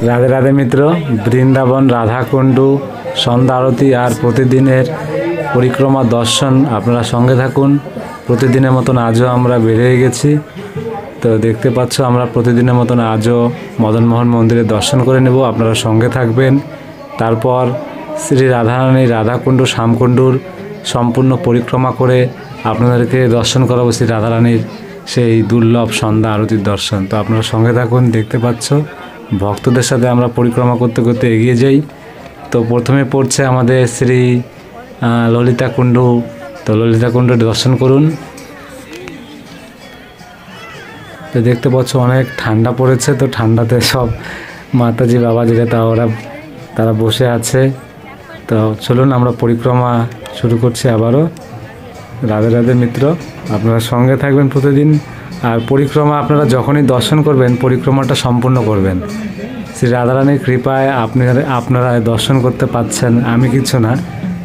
রাধে রাধে মিত্র, বৃন্দাবন রাধাকুণ্ড সন্ধ্যা আরতি আর প্রতিদিনের পরিক্রমা দর্শন আপনারা সঙ্গে থাকুন। প্রতিদিনের মতন আজও আমরা বের হয়ে গেছি। তো দেখতে পাচ্ছ আমরা প্রতিদিনের মতন আজও মদনমোহন মন্দিরে দর্শন করে নেব, আপনারা সঙ্গে থাকবেন। তারপর শ্রী রাধারানী রাধাকুণ্ড শ্যামকুণ্ডুর সম্পূর্ণ পরিক্রমা করে আপনাদেরকে দর্শন করাবো শ্রী রাধারানীর সেই দুর্লভ সন্ধ্যা আরতির দর্শন। তো আপনারা সঙ্গে থাকুন। দেখতে পাচ্ছ ভক্তদের সাথে আমরা পরিক্রমা করতে করতে এগিয়ে যাই। তো প্রথমে পড়ছে আমাদের শ্রী ললিতা কুণ্ড। তো ললিতা কুণ্ড দর্শন করুন। তো দেখতে পাচ্ছ অনেক ঠান্ডা পড়েছে, তো ঠান্ডাতে সব মাতাজি বাবাজিরা তারা বসে আছে। তো চলুন আমরা পরিক্রমা শুরু করছি আবারও। রাধে রাধে মিত্র, আপনারা সঙ্গে থাকবেন প্রতিদিন। আর পরিক্রমা আপনারা যখনই দর্শন করবেন পরিক্রমাটা সম্পূর্ণ করবেন। শ্রী রাধারানীর কৃপায় আপনারা দর্শন করতে পারছেন, আমি কিছু না,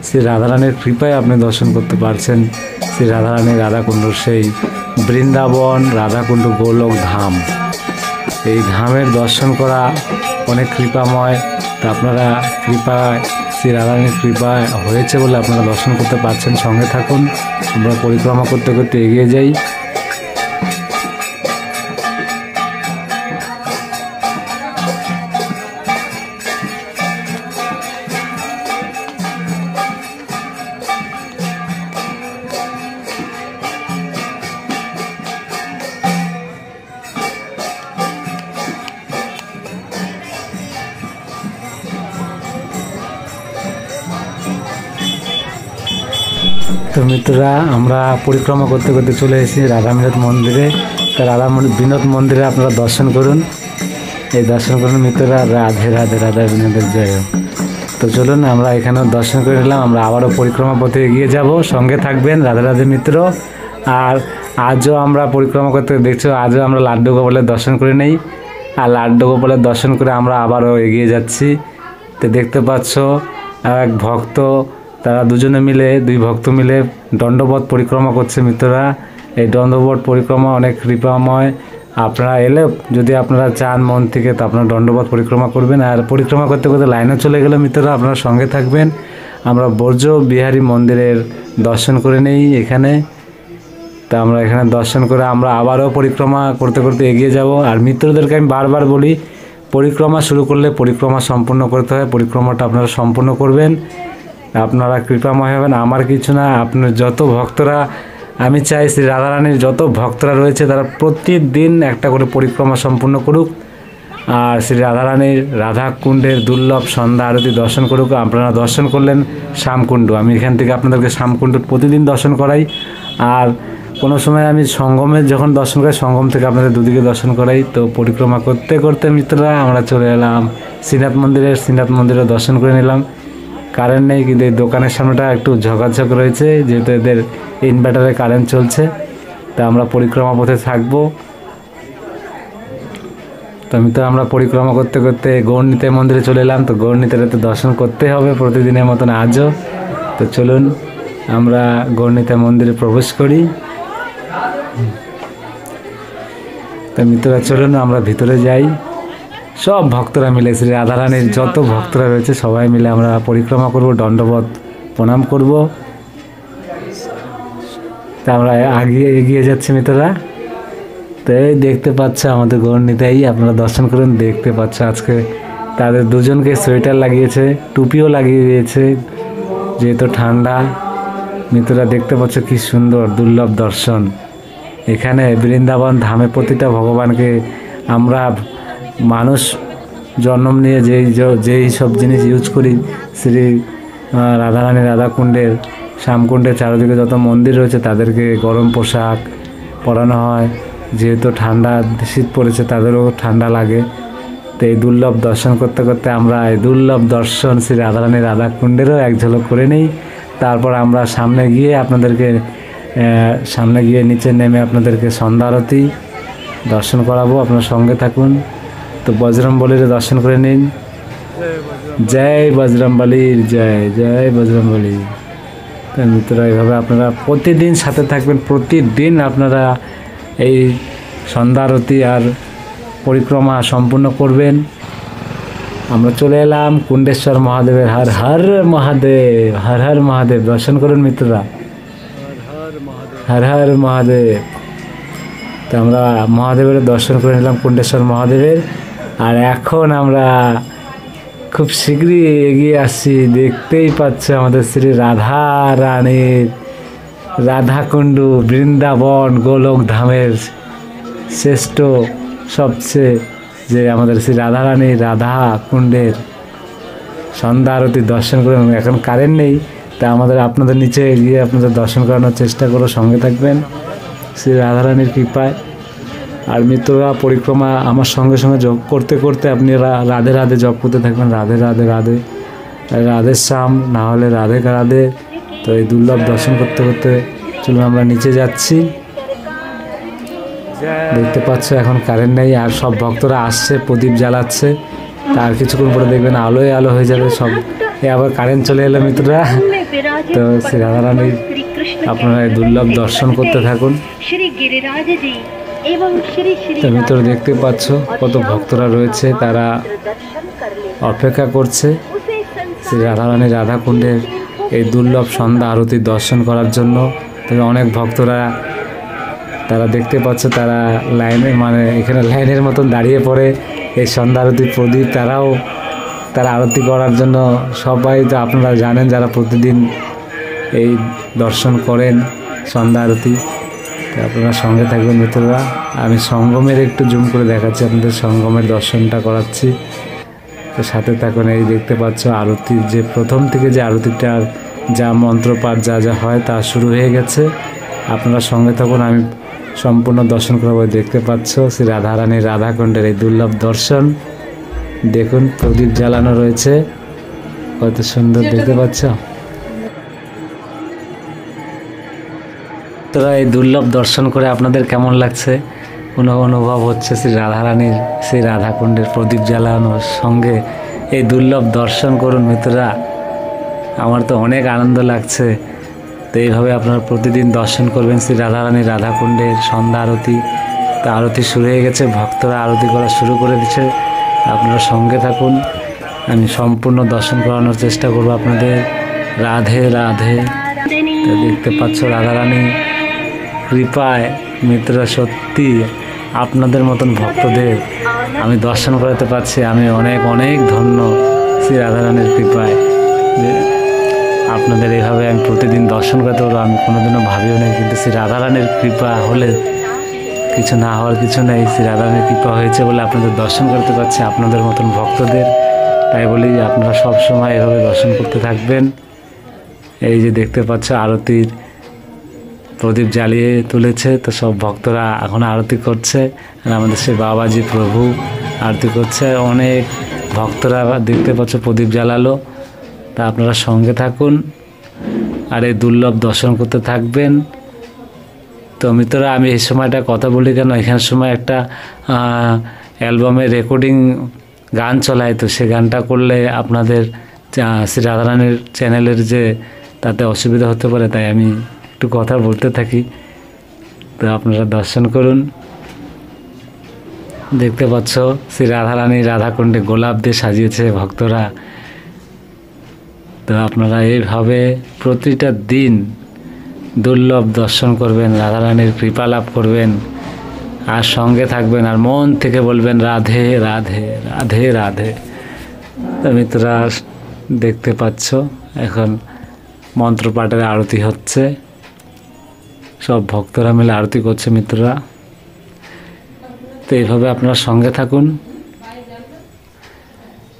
শ্রী রাধারানীর কৃপায় আপনি দর্শন করতে পারছেন শ্রী রাধারানীর রাধাকুণ্ডুর সেই বৃন্দাবন রাধাকুণ্ড গোলক ধাম। এই ধামের দর্শন করা অনেক কৃপাময়। তা আপনারা কৃপায় শ্রী রাধারানীর কৃপায় হয়েছে বলে আপনারা দর্শন করতে পারছেন। সঙ্গে থাকুন, আমরা পরিক্রমা করতে করতে এগিয়ে যাই। তো মিত্ররা, আমরা পরিক্রমা করতে করতে চলে এসেছি রাধা বিনোদ মন্দিরে। তা রাধা বিনোদ মন্দিরে আপনারা দর্শন করুন। এই দর্শন করুন মিত্ররা। রাধে রাধে, রাধা বিনোদের জয় হোক। তো চলুন আমরা এখানেও দর্শন করে নিলাম, আমরা আবারও পরিক্রমা পথে এগিয়ে যাব। সঙ্গে থাকবেন রাধে রাধে মিত্র। আর আজও আমরা পরিক্রমা করতে দেখছো, আজও আমরা লাড্ডু গোপালের দর্শন করে নেই। আর লাড্ডু গোপালের দর্শন করে আমরা আবারও এগিয়ে যাচ্ছি। তো দেখতে পাচ্ছ এক ভক্ত, তারা দুই ভক্ত মিলে দণ্ডবত পরিক্রমা করছে মিত্ররা। এই দণ্ডবত পরিক্রমা অনেক কৃপাময়। আপনারা এলে যদি আপনারা চান মন থেকে, তো আপনারা দণ্ডবত পরিক্রমা করবেন। আর পরিক্রমা করতে করতে লাইনে চলে গেলে মিত্ররা আপনারা সঙ্গে থাকবেন। আমরা ব্রজ বিহারী মন্দিরের দর্শন করে নেই এখানে। তা আমরা এখানে দর্শন করে আমরা আবারও পরিক্রমা করতে করতে এগিয়ে যাব। আর মিত্রদেরকে আমি বারবার বলি, পরিক্রমা শুরু করলে পরিক্রমা সম্পূর্ণ করতে হয়। পরিক্রমাটা আপনারা সম্পূর্ণ করবেন, আপনারা কৃপাময় হবেন। আমার কিছু না, আপনার যত ভক্তরা, আমি চাই শ্রী রাধারানীর যত ভক্তরা রয়েছে তারা প্রতিদিন একটা করে পরিক্রমা সম্পূর্ণ করুক। আর শ্রী রাধারানীর রাধাকুণ্ডের দুর্লভ সন্ধ্যা আরতি দর্শন করুক। আপনারা দর্শন করলেন শ্যামকুণ্ড, আমি এখান থেকে আপনাদেরকে শ্যামকুণ্ড প্রতিদিন দর্শন করাই। আর কোনো সময় আমি সঙ্গমের যখন দর্শন করাই, সঙ্গম থেকে আপনাদের দুদিকে দর্শন করাই। তো পরিক্রমা করতে করতে মিত্ররা আমরা চলে এলাম শ্রীনাথ মন্দিরে দর্শন করে নিলাম। কারেন্ট নেই, কিন্তু এই দোকানের সামনেটা একটু ঝকাঝক রয়েছে, যেহেতু এদের ইনভার্টারে কারেন্ট চলছে। তা আমরা পরিক্রমা পথে থাকবো। তো আমরা পরিক্রমা করতে করতে গৌরনীতাই মন্দিরে চলে এলাম। তো গৌরনীতাইতে তো দর্শন করতে হবে প্রতিদিনের মতন আজও। তো চলুন আমরা গৌরনীতাই মন্দিরে প্রবেশ করি। তো মিত্ররা চলুন আমরা ভিতরে যাই। সব ভক্তরা মিলে, শ্রী রাধারানীর যত ভক্তরা রয়েছে সবাই মিলে আমরা পরিক্রমা করব, দণ্ডবত প্রণাম করব। তা আমরা এগিয়ে যাচ্ছি মিত্ররা। তো এই দেখতে পাচ্ছ আমাদের গৌরনীতাই, আপনারা দর্শন করুন। দেখতে পাচ্ছ আজকে তাদের দুজনকে সোয়েটার লাগিয়েছে, টুপিও লাগিয়ে দিয়েছে, যেহেতু ঠান্ডা। মিত্ররা দেখতে পাচ্ছ কি সুন্দর দুর্লভ দর্শন। এখানে বৃন্দাবন ধামে প্রতিটা ভগবানকে আমরা মানুষ জন্ম নিয়ে যেই সব জিনিস ইউজ করি, শ্রী রাধারানী রাধাকুণ্ডের শ্যামকুণ্ডের চারিদিকে যত মন্দির রয়েছে তাদেরকে গরম পোশাক পরানো হয়। যেহেতু ঠান্ডা শীত পড়েছে, তাদেরও ঠান্ডা লাগে। তো এই দুর্লভ দর্শন করতে করতে আমরা এই দুর্লভ দর্শন শ্রী রাধারানী রাধাকুণ্ডেরও এক ঝলক করে নিই। তারপর আমরা সামনে গিয়ে নিচে নেমে আপনাদেরকে সন্ধ্যা আরতি দর্শন করাবো। আপনার সঙ্গে থাকুন। তো বজরংবলীর দর্শন করে নিন। জয় বজরংবলীর জয়, জয় বজরংবলী। তো মিত্ররা এইভাবে আপনারা প্রতিদিন সাথে থাকবেন। প্রতিদিন আপনারা এই সন্ধ্যা আরতি আর পরিক্রমা সম্পূর্ণ করবেন। আমরা চলে এলাম কুণ্ডেশ্বর মহাদেবের। হর হর মহাদেব, হর হর মহাদেব। দর্শন করুন মিত্ররা, হর হর মহাদেব। তো আমরা মহাদেবের দর্শন করে নিলাম, কুণ্ডেশ্বর মহাদেবের। আর এখন আমরা খুব শীঘ্রই এগিয়ে আসছি। দেখতেই পাচ্ছ আমাদের শ্রী রাধা রানীর রাধাকুণ্ড, বৃন্দাবন গোলক ধামের শ্রেষ্ঠ সবচেয়ে যে আমাদের শ্রী রাধা রানীর রাধা কুণ্ডের সন্ধ্যা আরতি দর্শন করে। এখন কারেন্ট নেই, তা আপনাদের নিচে গিয়ে আপনাদের দর্শন করানোর চেষ্টা করো, সঙ্গে থাকবেন শ্রী রাধা রানীর কৃপায়। আর মিত্ররা পরিক্রমা আমার সঙ্গে সঙ্গে জপ করতে করতে আপনি রাধে রাধে জপ করতে থাকবেন, রাধে রাধে রাধে রাধে শ্যাম, না হলে রাধে রাধে। তো এই দুর্লভ দর্শন করতে করতে চলুন আমরা নিচে যাচ্ছি। দেখতে পাচ্ছ এখন কারেন্ট নেই, আর সব ভক্তরা আসছে, প্রদীপ জ্বালাচ্ছে। তার কিছুক্ষণ পরে দেখবেন আলোয় আলো হয়ে যাবে সব। আবার কারেন্ট চলে এলো মিত্ররা। তো শ্রী রাধা রানীর আপনারা এই দুর্লভ দর্শন করতে থাকুন। তো মিত্র দেখতে পাচ্ছ কত ভক্তরা রয়েছে, তারা অপেক্ষা করছে শ্রী রাধা রানীর রাধাকুণ্ডের এই দুর্লভ সন্ধ্যা আরতি দর্শন করার জন্য। তবে অনেক ভক্তরা তারা দেখতে পাচ্ছ, তারা লাইনে এখানে লাইনের মতন দাঁড়িয়ে পড়ে এই সন্ধ্যা আরতি প্রদীপ তারা আরতি করার জন্য। সবাই তো আপনারা জানেন যারা প্রতিদিন এই দর্শন করেন সন্ধ্যা আরতি। তো আপনারা সঙ্গে থাকবেন মিত্ররা। আমি সঙ্গমের একটু জুম করে দেখাচ্ছি, আপনাদের সঙ্গমের দর্শনটা করাচ্ছি। তো সাথে থাকুন। এই দেখতে পাচ্ছ আরতির যে প্রথম থেকে যে আরতিটার যা মন্ত্রপাঠ যা যা হয় তা শুরু হয়ে গেছে। আপনারা সঙ্গে থাকুন, আমি সম্পূর্ণ দর্শন করাবো। দেখতে পাচ্ছ শ্রী রাধা রানীর রাধাকুণ্ডের এই দুর্লভ দর্শন। দেখুন প্রদীপ জ্বালানো রয়েছে, কত সুন্দর দেখতে পাচ্ছ। তোরা এই দুর্লভ দর্শন করে আপনাদের কেমন লাগছে, কোনো অনুভব হচ্ছে? শ্রী রাধা রানীর সেই রাধাকুণ্ডের প্রদীপ জ্বালানোর সঙ্গে এই দুর্লভ দর্শন করুন মিত্ররা। আমার তো অনেক আনন্দ লাগছে। তো এইভাবে আপনারা প্রতিদিন দর্শন করবেন শ্রী রাধা রানীর রাধাকুণ্ডের সন্ধ্যা আরতি। তো আরতি শুরু হয়ে গেছে, ভক্তরা আরতি করা শুরু করে দিচ্ছে। আপনারা সঙ্গে থাকুন, আমি সম্পূর্ণ দর্শন করানোর চেষ্টা করব আপনাদের। রাধে রাধে। তো দেখতে পাচ্ছ রাধা রানী কৃপায় মিত্ররা, সত্যি আপনাদের মতন ভক্তদের আমি দর্শন করাতে পারছি। আমি অনেক অনেক ধন্য শ্রী রাধা রানীর কৃপায় যে আপনাদের এইভাবে আমি প্রতিদিন দর্শন করতে পারবো। আমি কোনোদিনও ভাবিও নেই, কিন্তু শ্রী রাধা রানীর কৃপা হলে কিছু না হওয়ার কিছু নেই। শ্রী রাধা রানীর কৃপা হয়েছে বলে আপনাদের দর্শন করতে পারছি, আপনাদের মতন ভক্তদের। তাই বলি আপনারা সব সময় এভাবে দর্শন করতে থাকবেন। এই যে দেখতে পাচ্ছ আরতির প্রদীপ জ্বালিয়ে তুলেছে, তো সব ভক্তরা এখন আরতি করছে। আর আমাদের সেই বাবাজি প্রভু আরতি করছে, অনেক ভক্তরা দেখতে পাচ্ছ প্রদীপ জ্বালালো। তা আপনারা সঙ্গে থাকুন আর এই দুর্লভ দর্শন করতে থাকবেন। তো মিত্ররা, আমি এই সময়টা কথা বলি কেন, এখানের সময় একটা অ্যালবামের রেকর্ডিং গান চলায়। তো সে গানটা করলে আপনাদের শ্রী রাধারানীর চ্যানেলের যে তাতে অসুবিধা হতে পারে, তাই আমি একটু কথা বলতে থাকি। তো আপনারা দর্শন করুন। দেখতে পাচ্ছ শ্রী রাধারানী রাধাকুণ্ডে গোলাপ দিয়ে সাজিয়েছে ভক্তরা। তো আপনারা এইভাবে প্রতিটা দিন দুর্লভ দর্শন করবেন, রাধারানীর কৃপা লাভ করবেন, আর সঙ্গে থাকবেন, আর মন থেকে বলবেন রাধে রাধে রাধে রাধে। তো মিত্ররা দেখতে পাচ্ছ এখন মন্ত্রপাঠের আরতি হচ্ছে, সব ভক্তরা মিলে আরতি করছে মিত্ররা। তো এইভাবে আপনারা সঙ্গে থাকুন।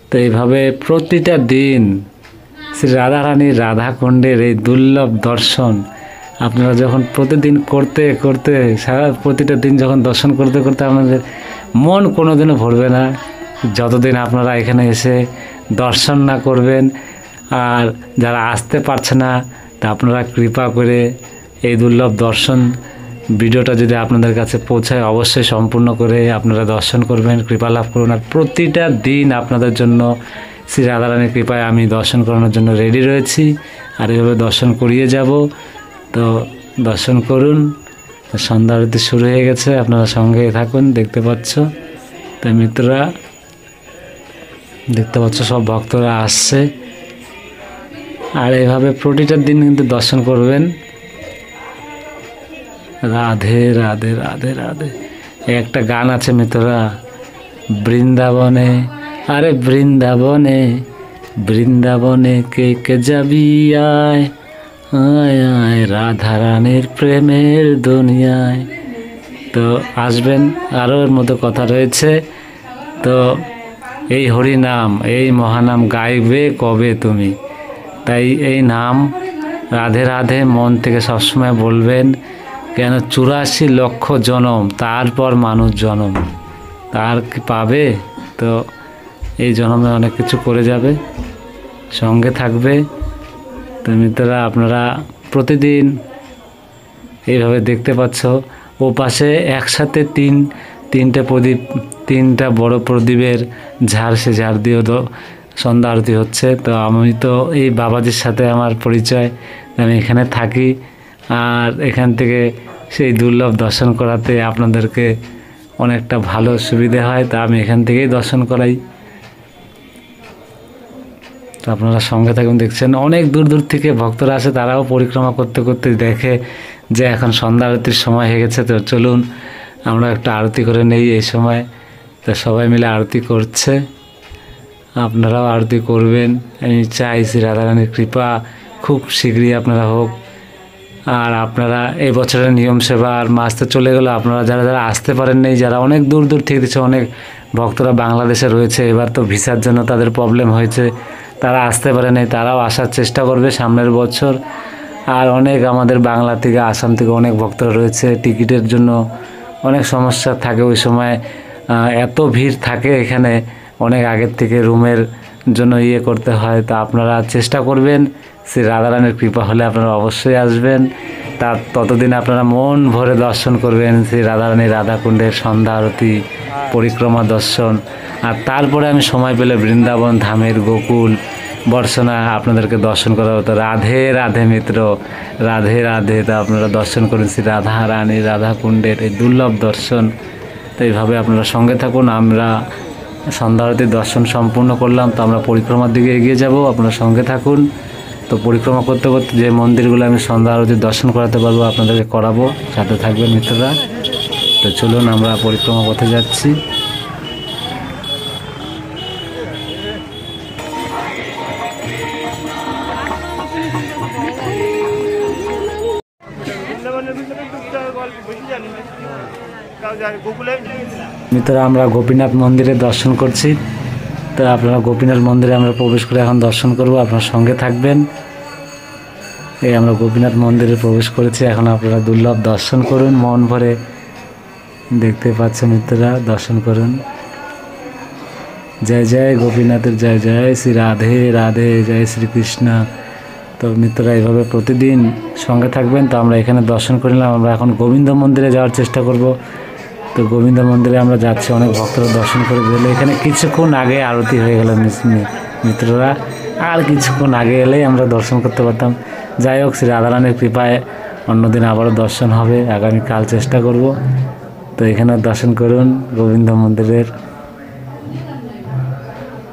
তো এইভাবে প্রতিটা দিন শ্রী রাধারানীর রাধাকুণ্ডের এই দুর্লভ দর্শন আপনারা যখন প্রতিদিন করতে করতে প্রতিটা দিন যখন দর্শন করতে করতে আপনাদের মন কোনোদিনও ভরবে না, যতদিন আপনারা এখানে এসে দর্শন না করবেন। আর যারা আসতে পারছে না, তা আপনারা কৃপা করে এই দুর্লভ দর্শন ভিডিওটা যদি আপনাদের কাছে পৌঁছায়, অবশ্যই সম্পূর্ণ করে আপনারা দর্শন করবেন, কৃপা লাভ করুন। আর প্রতিটা দিন আপনাদের জন্য শ্রী রাধারানীর কৃপায় আমি দর্শন করানোর জন্য রেডি রয়েছি, আর এইভাবে দর্শন করিয়ে যাব। তো দর্শন করুন। সন্ধ্যা আরতি শুরু হয়ে গেছে, আপনারা সঙ্গে থাকুন। দেখতে পাচ্ছ তো মিত্ররা দেখতে পাচ্ছ সব ভক্তরা আসছে, আর এইভাবে প্রতিটা দিন কিন্তু দর্শন করবেন। রাধে রাধে রাধে রাধে। একটা গান আছে মিত্ররা, বৃন্দাবনে, আরে বৃন্দাবনে, বৃন্দাবনে কে কে যাবি আয়, আয় আয় রাধা রানীর প্রেমের দুনিয়ায়। তো আসবেন, আরও এর মধ্যে কথা রয়েছে। তো এই হরি নাম, এই মহানাম গাইবে কবে তুমি, তাই এই নাম রাধে রাধে মন থেকে সবসময় বলবেন। কেন 84 লক্ষ জনম, তারপর মানুষ জনম, তার কি পাবে? তো এই জনমে অনেক কিছু করে যাবে, সঙ্গে থাকবে। তো মিত্ররা আপনারা প্রতিদিন এইভাবে দেখতে পাচ্ছ, ও পাশে একসাথে তিনটে প্রদীপ, তিনটা বড় প্রদীপের ঝাড়, সে ঝাড় দিয়েও তো সন্ধ্যা আরতি হচ্ছে। তো আমি তো এই বাবাজির সাথে আমার পরিচয়, আমি এখানে থাকি, আর এখান থেকে সেই দুর্লভ দর্শন করাতে আপনাদেরকে অনেকটা ভালো সুবিধে হয়। তা আমি এখান থেকেই দর্শন করাই। তো আপনারা সঙ্গে থাকুন। দেখছেন অনেক দূর দূর থেকে ভক্তরা আসে, তারাও পরিক্রমা করতে করতে দেখে যে এখন সন্ধ্যা আরতির সময় হয়ে গেছে, তো চলুন আমরা একটা আরতি করে নেই এই সময়। তো সবাই মিলে আরতি করছে, আপনারাও আরতি করবেন। আমি চাই শ্রী রাধারানীর কৃপা খুব শীঘ্রই আপনারা হোক। আর আপনারা এই বছরের নিয়ম সেবা আর মাস তো চলে গেলো, আপনারা যারা যারা আসতে পারেন নাই, যারা অনেক দূর দূর থেকে দিচ্ছে, অনেক ভক্তরা বাংলাদেশে রয়েছে, এবার তো ভিসার জন্য তাদের প্রবলেম হয়েছে, তারা আসতে পারে নাই, তারাও আসার চেষ্টা করবে সামনের বছর। আর অনেক আমাদের বাংলা থেকে, আসাম থেকে অনেক ভক্তরা রয়েছে, টিকিটের জন্য অনেক সমস্যা থাকে ওই সময়, এত ভিড় থাকে এখানে, অনেক আগের থেকে রুমের জন্য করতে হয়। তা আপনারা চেষ্টা করবেন, শ্রী রাধারানীর কৃপা হলে আপনারা অবশ্যই আসবেন। তার ততদিন আপনারা মন ভরে দর্শন করবেন শ্রী রাধারানী রাধাকুণ্ডের সন্ধ্যা আরতি, পরিক্রমা দর্শন। আর তারপরে আমি সময় পেলে বৃন্দাবন ধামের গোকুল বর্ষনা আপনাদেরকে দর্শন করা হতো। রাধে রাধে মিত্র, রাধে রাধে। তা আপনারা দর্শন করুন শ্রী রাধা রানী রাধাকুণ্ডের এই দুর্লভ দর্শন। তো এইভাবে আপনারা সঙ্গে থাকুন। আমরা সন্ধ্যা আরতির দর্শন সম্পূর্ণ করলাম, তো আমরা পরিক্রমার দিকে এগিয়ে যাব, আপনারা সঙ্গে থাকুন। তো পরিক্রমা করতে করতে যে মন্দিরগুলো আমি সন্ধ্যা আরতির দর্শন করাতে পারবো আপনাদেরকে করাবো, সাথে থাকবেন মিত্ররা। তো চলুন আমরা পরিক্রমা পথে যাচ্ছি। মিত্ররা আমরা গোপীনাথ মন্দিরে দর্শন করছি। তো আপনারা গোপীনাথ মন্দিরে আমরা প্রবেশ করে এখন দর্শন করব, আপনার সঙ্গে থাকবেন। এই আমরা গোপীনাথ মন্দিরে প্রবেশ করেছি, এখন আপনারা দুর্লভ দর্শন করুন, মন ভরে দেখতে পাচ্ছেন মিত্ররা, দর্শন করুন। জয় জয় গোপীনাথের জয়, জয় শ্রী রাধে রাধে, জয় শ্রীকৃষ্ণ। তো মিত্ররা এইভাবে প্রতিদিন সঙ্গে থাকবেন। তো আমরা এখানে দর্শন করে নিলাম, আমরা এখন গোবিন্দ মন্দিরে যাওয়ার চেষ্টা করব। তো গোবিন্দ মন্দিরে আমরা যাচ্ছি, অনেক ভক্তরা দর্শন করে গেলে, এখানে কিছুক্ষণ আগে আরতি হয়ে গেল মিত্ররা, আর কিছুক্ষণ আগে এলেই আমরা দর্শন করতে পারতাম। যাই হোক, শ্রী রাধারানীর কৃপায় অন্যদিন আবারও দর্শন হবে, আগামীকাল চেষ্টা করব। তো এখানে দর্শন করুন গোবিন্দ মন্দিরের।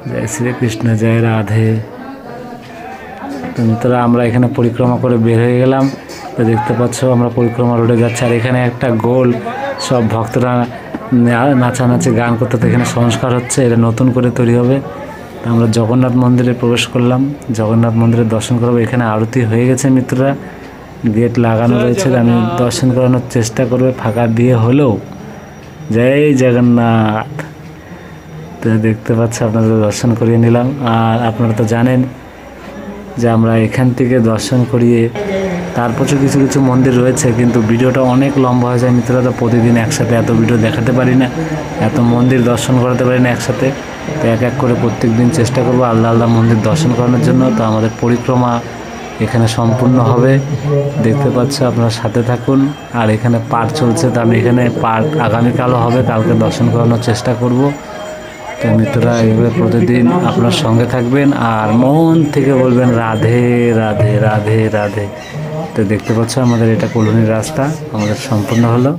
জয় শ্রীকৃষ্ণ, জয় রাধে। তো মিত্ররা আমরা এখানে পরিক্রমা করে বের হয়ে গেলাম। তো দেখতে পাচ্ছ আমরা পরিক্রমা রোডে যাচ্ছি, আর এখানে একটা গোল সব ভক্তরা নাচানাচি গান করতে, তো এখানে সংস্কার হচ্ছে, এটা নতুন করে তৈরি হবে। তো আমরা জগন্নাথ মন্দিরে প্রবেশ করলাম, জগন্নাথ মন্দিরে দর্শন করবো। এখানে আরতি হয়ে গেছে মিত্ররা, গেট লাগানো রয়েছে, আমি দর্শন করানোর চেষ্টা করবো ফাঁকা দিয়ে হলেও। জয় জগন্নাথ। তো দেখতে পাচ্ছি আপনাদের দর্শন করিয়ে নিলাম। আর আপনারা তো জানেন যে আমরা এখান থেকে দর্শন করিয়ে তারপর কিছু কিছু মন্দির রয়েছে, কিন্তু ভিডিওটা অনেক লম্বা হয়ে যায় মিত্ররা, তো প্রতিদিন একসাথে এত ভিডিও দেখাতে পারি না, এত মন্দির দর্শন করাতে পারি না একসাথে। তো এক এক করে প্রত্যেক দিন চেষ্টা করবো আলাদা আলাদা মন্দির দর্শন করানোর জন্য। তো আমাদের পরিক্রমা এখানে সম্পূর্ণ হবে, দেখতে পাচ্ছ, আপনারা সাথে থাকুন। আর এখানে পাঠ চলছে, তো আমি এখানে পাঠ আগামীকালও হবে, কালকে দর্শন করানোর চেষ্টা করব। তো মিত্ররা এইভাবে প্রতিদিন আপনার সঙ্গে থাকবেন, আর মন থেকে বলবেন রাধে রাধে রাধে রাধে। তো দেখতে পাচ্ছ আমাদের এটা কলোনির রাস্তা আমাদের সম্পূর্ণ হলো।